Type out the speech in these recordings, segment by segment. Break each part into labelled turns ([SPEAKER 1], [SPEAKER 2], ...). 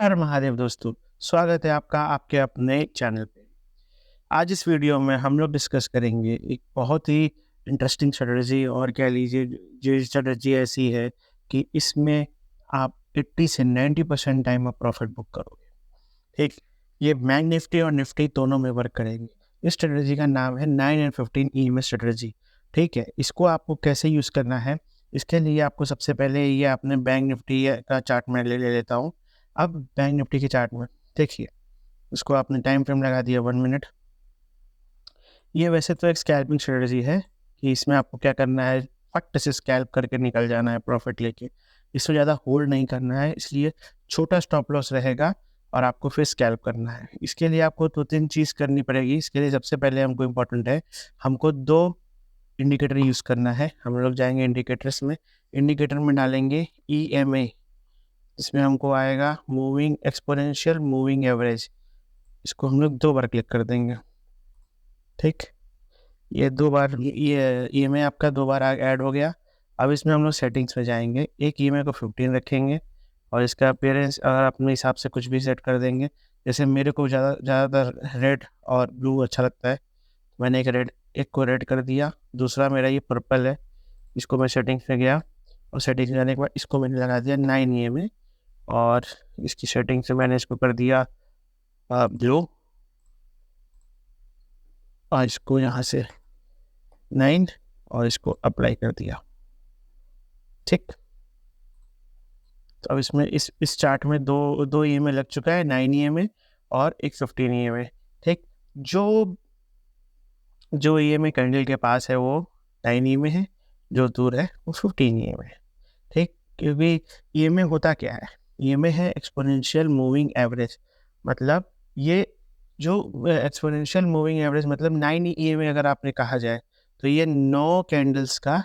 [SPEAKER 1] हर महादेव दोस्तों, स्वागत है आपका आपके अपने चैनल पे। आज इस वीडियो में हम लोग डिस्कस करेंगे एक बहुत ही इंटरेस्टिंग स्ट्रेटजी और कह लीजिए जो स्ट्रेटजी ऐसी है कि इसमें आप 80 से 90% टाइम आप प्रॉफिट बुक करोगे। ठीक, ये बैंक निफ्टी और निफ्टी दोनों में वर्क करेंगे। इस स्ट्रेटजी का नाम है 9 एंड 15 ईएमए स्ट्रेटजी। ठीक है, इसको आपको कैसे यूज़ करना है, इसके लिए आपको सबसे पहले ये आपने बैंक निफ्टी का चार्ट में ले लेता हूँ। अब बैंक निफ्टी के चार्ट में देखिए, उसको आपने टाइम फ्रेम लगा दिया 1 मिनट। ये वैसे तो एक स्कैल्पिंग स्ट्रेटजी है कि इसमें आपको क्या करना है, फट से स्कैल्प करके निकल जाना है प्रॉफिट लेके। इससे ज़्यादा होल्ड नहीं करना है, इसलिए छोटा स्टॉप लॉस रहेगा और आपको फिर स्कैल्प करना है। इसके लिए आपको 2-3 चीज़ करनी पड़ेगी। इसके लिए सबसे पहले हमको इम्पोर्टेंट है, हमको 2 इंडिकेटर यूज़ करना है। हम लोग जाएँगे इंडिकेटर्स में, इंडिकेटर में डालेंगे ईएमए। इसमें हमको आएगा मूविंग एक्सपोनेंशियल मूविंग एवरेज। इसको हम लोग 2 बार क्लिक कर देंगे। ठीक, ये 2 बार ये ईएमए आपका 2 बार ऐड हो गया। अब इसमें हम लोग सेटिंग्स में जाएँगे, एक ईएमए को 15 रखेंगे और इसका अपीयरेंस अगर अपने हिसाब से कुछ भी सेट कर देंगे। जैसे मेरे को ज़्यादातर रेड और ब्लू अच्छा लगता है, मैंने एक को रेड कर दिया। दूसरा मेरा ये पर्पल है, इसको मैं सेटिंग्स में गया और सेटिंग्स में जाने के बाद इसको मैंने लगा दिया 9 ईएमए और इसकी सेटिंग से मैंने इसको कर दिया ब्लू और इसको यहाँ से 9 और इसको अप्लाई कर दिया। ठीक, तो अब इसमें इस चार्ट में दो ईएमए लग चुका है, 9 ईएमए और एक 15 ईएमए। ठीक, जो ईएमए कैंडल के पास है वो 9 ईएमए है, जो दूर है वो 15 ईएमए है। ठीक, क्योंकि ईएमए होता क्या है, ईएमए है एक्सपोनेंशियल मूविंग एवरेज। मतलब ये जो एक्सपोनेंशियल मूविंग एवरेज मतलब 9 ईएमए अगर आपने कहा जाए तो ये 9 कैंडल्स का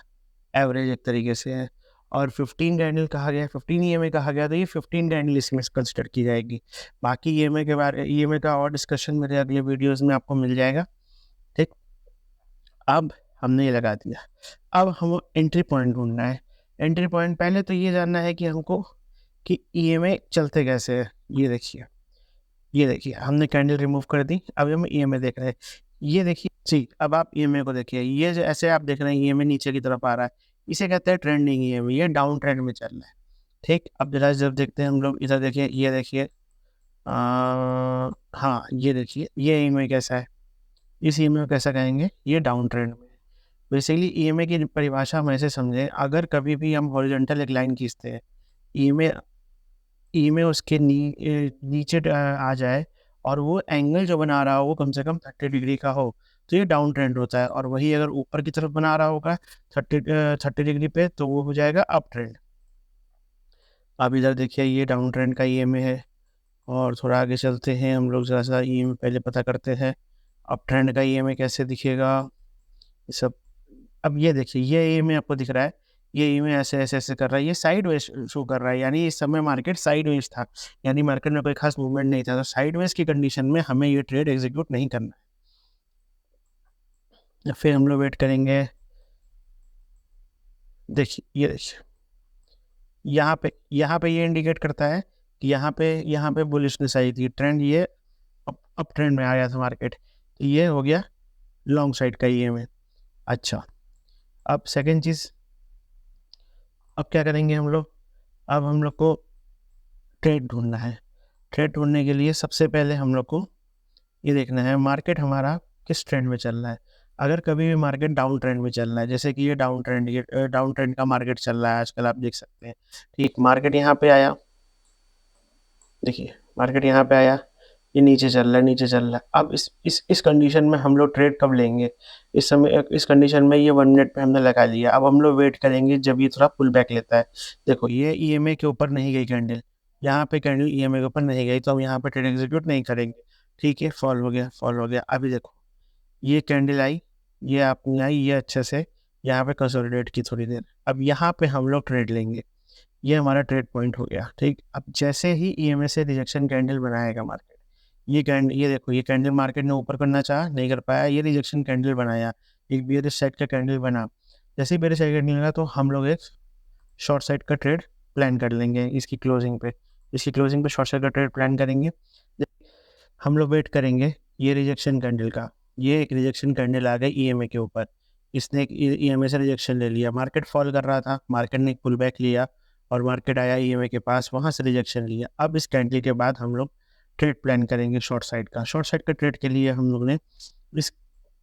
[SPEAKER 1] एवरेज एक तरीके से है। और 15 कैंडल कहा गया, 15 ईएमए कहा गया, तो ये 15 कैंडल इसमें कंसिडर की जाएगी। बाकी ईएमए का और डिस्कशन मेरे अगले वीडियोस में आपको मिल जाएगा। ठीक, अब हमने ये लगा दिया। अब हम एंट्री पॉइंट ढूंढना है। एंट्री पॉइंट पहले तो ये जानना है कि हमको कि ईएमए चलते कैसे है। ये देखिए हमने कैंडल रिमूव कर दी, अब हम ईएमए देख रहे हैं। ये देखिए जी, अब आप ईएमए को देखिए, ये जो ऐसे आप देख रहे हैं ईएमए नीचे की तरफ आ रहा है, इसे कहते हैं ट्रेंडिंग ईएमए। ये डाउन ट्रेंड में चल रहा है। ठीक, अब जब देखते हैं हम लोग इधर देखिए, ये देखिए हाँ ये देखिए ये ईएमए कैसा है, इस ईएमए को कैसा कहेंगे, ये डाउन ट्रेंड में है। बेसिकली ईएमए की परिभाषा हम ऐसे समझें, अगर कभी भी हम हॉरिजॉन्टल एक लाइन खींचते हैं, ईएमए ईएमए उसके नीचे आ जाए और वो एंगल जो बना रहा हो वो कम से कम 30 डिग्री का हो, तो ये डाउन ट्रेंड होता है। और वही अगर ऊपर की तरफ बना रहा होगा 30 डिग्री पे, तो वो हो जाएगा अप ट्रेंड। अब इधर देखिए ये डाउन ट्रेंड का ईएमए है और थोड़ा आगे चलते हैं हम लोग, ज़रा सा ईएमए पहले पता करते हैं अप ट्रेंड का ईएमए कैसे दिखेगा ये सब। अब ये देखिए ये ईएमए आपको दिख रहा है, ये ईएमए ऐसे कर रहा है, ये साइडवेज शो कर रहा है, यानी इस समय मार्केट साइडवेज था, यानी मार्केट में कोई खास मूवमेंट नहीं था। तो साइडवेज की कंडीशन में हमें ये ट्रेड एग्जीक्यूट नहीं करना है। फिर हम लोग वेट करेंगे। देखिए ये देखिए यहाँ पे ये इंडिकेट करता है कि यहाँ पे बुलिशनेस आई थी, ट्रेंड ये अप ट्रेंड में आया था मार्केट, तो ये हो गया लॉन्ग साइड का ईएमए। अच्छा, अब सेकेंड चीज़, अब क्या करेंगे हम लोग, अब हम लोग को ट्रेड ढूंढना है। ट्रेड ढूंढने के लिए सबसे पहले हम लोग को ये देखना है मार्केट हमारा किस ट्रेंड में चल रहा है। अगर कभी भी मार्केट डाउन ट्रेंड में चल रहा है, जैसे कि ये डाउन ट्रेंड का मार्केट चल रहा है आजकल, आप देख सकते हैं। ठीक, मार्केट यहाँ पे आया, देखिए मार्केट यहाँ पे आया, ये नीचे चल रहा है, नीचे चल रहा है। अब इस कंडीशन में हम लोग ट्रेड कब लेंगे, इस समय इस कंडीशन में ये 1 मिनट पे हमने लगा लिया। अब हम लोग वेट करेंगे जब ये थोड़ा पुल बैक लेता है। देखो ये ईएमए के ऊपर नहीं गई कैंडल, यहाँ पे कैंडल ईएमए के ऊपर नहीं गई, तो हम यहाँ पे ट्रेड एग्जीक्यूट नहीं करेंगे। ठीक है, फॉल हो गया। अभी देखो ये कैंडल आई, ये आपने आई, ये अच्छे से यहाँ पे कंसोलिडेट की थोड़ी देर, अब यहाँ पे हम लोग ट्रेड लेंगे। ये हमारा ट्रेड पॉइंट हो गया। ठीक, अब जैसे ही ईएमए से रिजेक्शन कैंडल बनाएगा मार्केट, ये देखो ये कैंडल मार्केट ने ऊपर करना चाहा, नहीं कर पाया, ये रिजेक्शन कैंडल बनाया, एक बेयरिश साइड का कैंडल बना। जैसे ही बेयरिश साइड कैंडल लगा तो हम लोग एक शॉर्ट साइड का ट्रेड प्लान कर लेंगे इसकी क्लोजिंग पे। इसकी क्लोजिंग पे शॉर्ट साइड का ट्रेड प्लान करेंगे। हम लोग वेट करेंगे ये रिजेक्शन कैंडल का। ये एक रिजेक्शन कैंडल आ गई ईएमए के ऊपर, इसने एक ईएमए से रिजेक्शन ले लिया, मार्केट फॉल कर रहा था, मार्केट ने एक पुल बैक लिया और मार्केट आया ईएमए के पास, वहाँ से रिजेक्शन लिया। अब इस कैंडल के बाद हम लोग ट्रेड प्लान करेंगे शॉर्ट साइड का। शॉर्ट साइड का ट्रेड के लिए हम लोग ने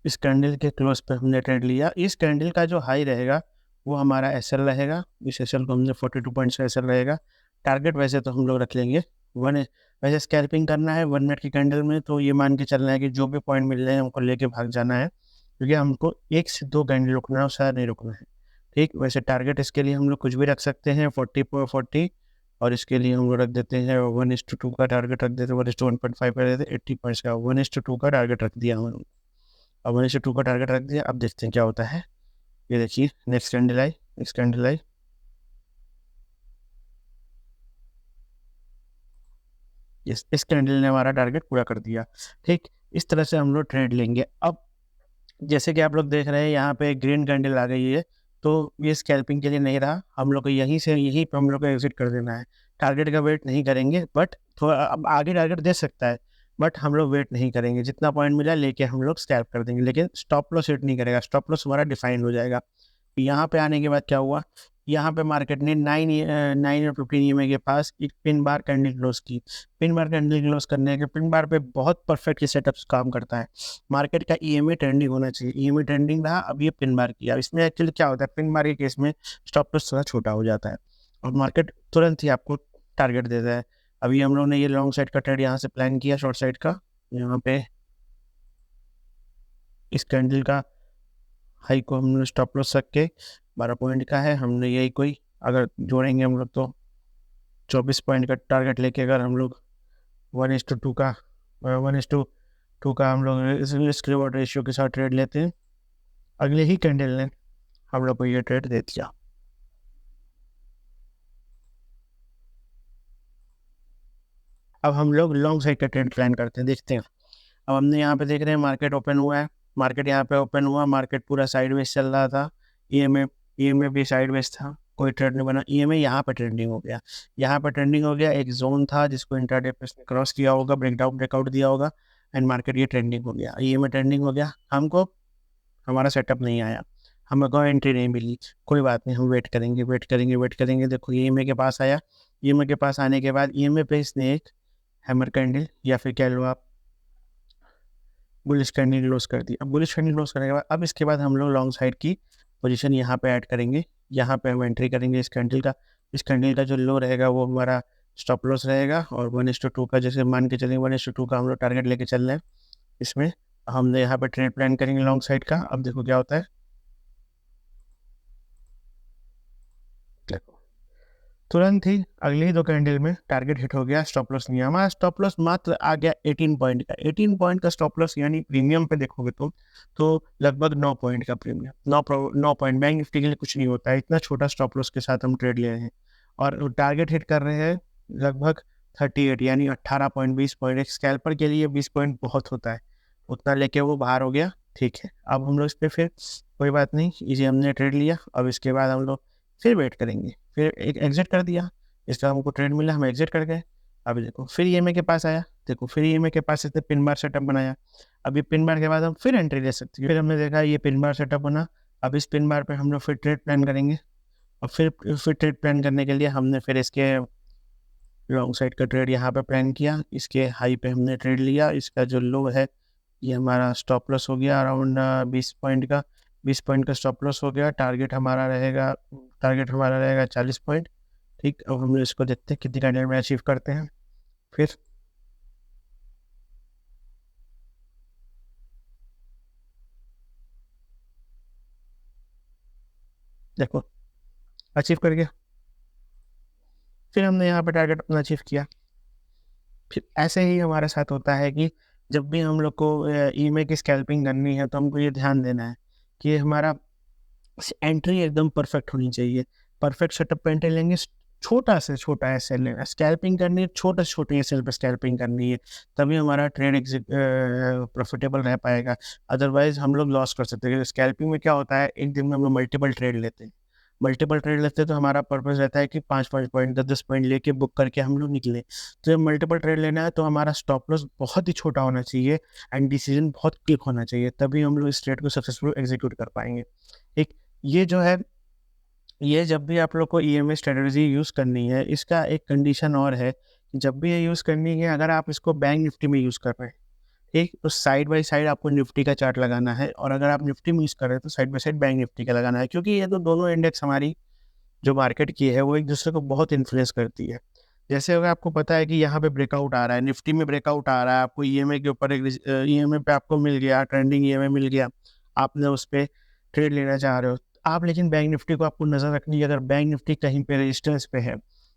[SPEAKER 1] इस कैंडल के क्लोज पे हमने ट्रेड लिया। इस कैंडल का जो हाई रहेगा वो हमारा एसएल रहेगा। इस एसएल को हमने 42 पॉइंट्स का एसएल रहेगा। टारगेट वैसे तो हम लोग रख लेंगे वैसे स्कैल्पिंग करना है 1 मिनट की कैंडल में, तो ये मान के चलना है कि जो भी पॉइंट मिल रहे हैं हमको लेके भाग जाना है, क्योंकि हमको 1 से 2 कैंडल रुकना है, उससे नहीं रुकना है। ठीक, वैसे टारगेट इसके लिए हम लोग कुछ भी रख सकते हैं 40 और इसके लिए हम लोग रख देते हैं 1:2 का टारगेट रख देते हैं, 1:1.5 कर देते हैं, 80 पॉइंट्स का 1:2 का टारगेट रख दिया हमने। अब 1:2 का टारगेट रख दिया। अब देखते हैं क्या होता है। ये देखिए नेक्स्ट कैंडल आई, नेक्स्ट कैंडल आई, इस कैंडल ने हमारा टारगेट पूरा कर दिया। ठीक, इस तरह से हम लोग ट्रेड लेंगे। अब जैसे कि आप लोग देख रहे हैं यहाँ पे ग्रीन कैंडल आ गई है, तो ये स्कैल्पिंग के लिए नहीं रहा, हम लोग को यहीं पे हम लोग को एग्जिट कर देना है। टारगेट का वेट नहीं करेंगे, बट थोड़ा अब आगे टारगेट दे सकता है, बट हम लोग वेट नहीं करेंगे, जितना पॉइंट मिला लेके हम लोग स्कैल्प कर देंगे, लेकिन स्टॉप लॉस हिट नहीं करेगा। स्टॉप लॉस हमारा डिफाइन हो जाएगा। यहाँ पे आने के बाद क्या हुआ, यहाँ पे मार्केट ने 9 और 15 ईएमए के पास एक पिन बार कैंडल क्लोज की। पिन बार कैंडल क्लोज करने के पिन बार पे बहुत परफेक्ट सेटअप काम करता है। मार्केट का ईएमए ट्रेंडिंग होना चाहिए, ईएमए ट्रेंडिंग रहा, अब ये पिन बार किया। इसमें एक्चुअली क्या होता है, पिन बार के केस में स्टॉप लॉस थोड़ा छोटा हो जाता है और मार्केट तुरंत ही आपको टारगेट देता है। अभी हम लोग ने ये लॉन्ग साइड का ट्रेड यहाँ से प्लान किया, शॉर्ट साइड का। यहाँ पे इस कैंडल का हाई को हमने स्टॉप लॉस रख के 12 पॉइंट का है, हमने यही कोई अगर जोड़ेंगे हम लोग तो 24 पॉइंट का टारगेट लेके अगर हम लोग 1:2 का 1:2 का हम लोग रिस्क रिवॉर्ड रेशियो के साथ ट्रेड लेते हैं, अगले ही कैंडल ने हम लोग को ये ट्रेड दे दिया। अब हम लोग लॉन्ग साइड का ट्रेड प्लान करते हैं, देखते हैं। अब हमने यहाँ पे देख रहे हैं मार्केट ओपन हुआ है, मार्केट यहाँ पे ओपन हुआ, मार्केट पूरा साइडवेज चल रहा था, ईएमए भी साइडवेज था, कोई ट्रेड नहीं बना। ईएमए यहाँ पे ट्रेंडिंग हो गया, यहाँ पे ट्रेंडिंग हो गया। एक जोन था जिसको इंट्राडे पे इसने क्रॉस किया होगा, ब्रेकआउट दिया होगा, एंड मार्केट ये ट्रेंडिंग हो गया, ईएमए ट्रेंडिंग हो गया। हमको हमारा सेटअप नहीं आया, हमको एंट्री नहीं मिली, कोई बात नहीं, हम वेट करेंगे वेट करेंगे वेट करेंगे। देखो ईएमए के पास आया, ईएमए के पास आने के बाद ईएमए पे इसने एक हैमर कैंडल या फिर कह लो आप बुलिश कैंडल क्लोज कर दी। अब बुलिश कैंडल क्लोज करने के बाद अब इसके बाद हम लोग लॉन्ग साइड की पोजीशन यहाँ पे ऐड करेंगे, यहाँ पे हम एंट्री करेंगे इस कैंडल का। इस कैंडल का जो लो रहेगा वो हमारा स्टॉप लॉस रहेगा, और 1:2 का जैसे मान के चलेंगे 1:2 का हम लोग टारगेट लेके चल रहे हैं। इसमें हमने यहाँ पे ट्रेड प्लान करेंगे लॉन्ग साइड का। अब देखो क्या होता है, देखो तुरंत ही अगली ही 2 कैंडल में टारगेट हिट हो गया, स्टॉप लॉस नहीं है हमारा। स्टॉप लॉस मात्र आ गया 18 पॉइंट का, 18 पॉइंट का स्टॉप लॉस, यानी प्रीमियम पे देखोगे तो लगभग 9 पॉइंट का प्रीमियम, 9 पॉइंट। बैंक निफ्टी के लिए कुछ नहीं होता है, इतना छोटा स्टॉप लॉस के साथ हम ट्रेड ले रहे हैं और टारगेट हिट कर रहे हैं लगभग 38 यानी 18 पॉइंट, 20 पॉइंट। एक स्कैल्पर के लिए 20 पॉइंट बहुत होता है, उतना लेके वो बाहर हो गया। ठीक है, अब हम लोग इस पर फिर कोई बात नहीं, इसे हमने ट्रेड लिया। अब इसके बाद हम लोग फिर वेट करेंगे, फिर एक एग्जिट कर दिया, इसका हमको ट्रेड मिला, हम एग्जिट कर गए। अभी देखो फिर ईएमए के पास आया, देखो फिर ईएमए के पास इसने पिन बार सेटअप बनाया। अभी पिन बार के बाद हम फिर एंट्री ले सकते हैं, फिर हमने देखा ये पिन बार सेटअप बना। अब इस पिन बार पे हम लोग फिर ट्रेड प्लान करेंगे, और फिर ट्रेड प्लान करने के लिए हमने फिर इसके लॉन्ग साइड का ट्रेड यहाँ पे प्लान किया। इसके हाई पे हमने ट्रेड लिया, इसका जो लो है ये हमारा स्टॉप लॉस हो गया अराउंड 20 पॉइंट का, 20 पॉइंट का स्टॉप लॉस हो गया। टारगेट हमारा रहेगा 40 पॉइंट। ठीक, अब हम इसको देखते हैं कितनी कैंडल में अचीव करते हैं। फिर देखो अचीव कर गया, फिर हमने यहाँ पे टारगेट अपना अचीव किया। फिर ऐसे ही हमारे साथ होता है कि जब भी हम लोग को ईएमए की स्कैल्पिंग करनी है तो हमको ये ध्यान देना है कि हमारा एंट्री एकदम परफेक्ट होनी चाहिए। परफेक्ट सेटअप पे एंट्री लेंगे, छोटा से छोटा एसएल लेना, स्कैल्पिंग करनी है छोटे से छोटे एसएल पे स्कैल्पिंग करनी है, तभी हमारा ट्रेड प्रॉफिटेबल रह पाएगा। अदरवाइज हम लोग लॉस कर सकते हैं। स्कैल्पिंग में क्या होता है, एक दिन में हम लोग मल्टीपल ट्रेड लेते हैं, मल्टीपल ट्रेड लेते हैं तो हमारा पर्पस रहता है कि 5-5 पॉइंट 10-10 पॉइंट लेके बुक करके हम लोग निकले। तो जब मल्टीपल ट्रेड लेना है तो हमारा स्टॉप लॉस बहुत ही छोटा होना चाहिए एंड डिसीजन बहुत क्विक होना चाहिए, तभी हम लोग इस ट्रेड को सक्सेसफुल एग्जीक्यूट कर पाएंगे। एक ये जो है, ये जब भी आप लोग को ईएमए स्ट्रेटजी यूज़ करनी है, इसका एक कंडीशन और है कि जब भी ये यूज़ करनी है, अगर आप इसको बैंक निफ्टी में यूज़ कर रहे हैं, ठीक, तो साइड बाय साइड आपको निफ्टी का चार्ट लगाना है, और अगर आप निफ्टी में यूज़ कर रहे हैं तो side by side bank Nifty का लगाना है, क्योंकि ये तो दोनों इंडेक्स हमारी जो मार्केट की है वो एक दूसरे को बहुत इन्फ्लुएंस करती है। जैसे अगर आपको पता है कि यहाँ पे ब्रेकआउट आ रहा है, निफ्टी में ब्रेकआउट आ रहा है, आपको ईएमए के ऊपर एक ईएमए पे आपको मिल गया, ट्रेंडिंग ईएमए मिल गया, आपने उस पे ट्रेड लेना चाह रहे हो आप, लेकिन बैंक निफ्टी को आपको नज़र रखनी है, अगर बैंक निफ्टी कहीं पे रेजिस्टेंस पे है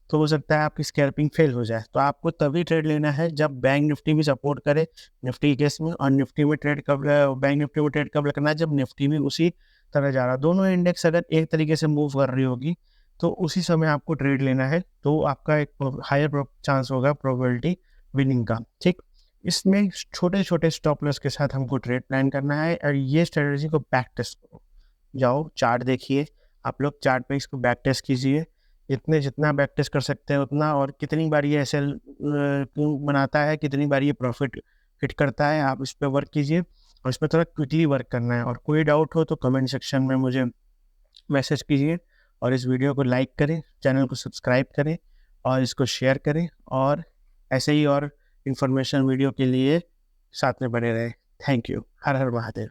[SPEAKER 1] तो हो सकता है आपकी स्कैल्पिंग फेल हो जाए। तो आपको तभी ट्रेड लेना है जब बैंक निफ्टी भी सपोर्ट करे निफ्टी के केस में, और निफ्टी में ट्रेड कब बैंक निफ्टी में ट्रेड कब लगना है, जब निफ्टी भी उसी तरह जा रहा है। दोनों इंडेक्स अगर एक तरीके से मूव कर रही होगी तो उसी समय आपको ट्रेड लेना है, तो आपका एक हायर चांस होगा प्रोबेबिलिटी विनिंग का। ठीक, इसमें छोटे छोटे स्टॉप लॉस के साथ हमको ट्रेड प्लान करना है, और ये स्ट्रेटजी को बैक टेस्ट करो, जाओ चार्ट देखिए, आप लोग चार्ट पे इसको बैक टेस्ट कीजिए, जितना बैक टेस्ट कर सकते हैं उतना, और कितनी बार ये एसएल बनाता है, कितनी बार ये प्रॉफिट हिट करता है, आप इस पर वर्क कीजिए, और इस पर थोड़ा क्विकली वर्क करना है। और कोई डाउट हो तो कमेंट सेक्शन में मुझे मैसेज कीजिए, और इस वीडियो को लाइक करें, चैनल को सब्सक्राइब करें, और इसको शेयर करें, और ऐसे ही और इन्फॉर्मेशन वीडियो के लिए साथ में बने रहें। Thank you. Her her Mahadev.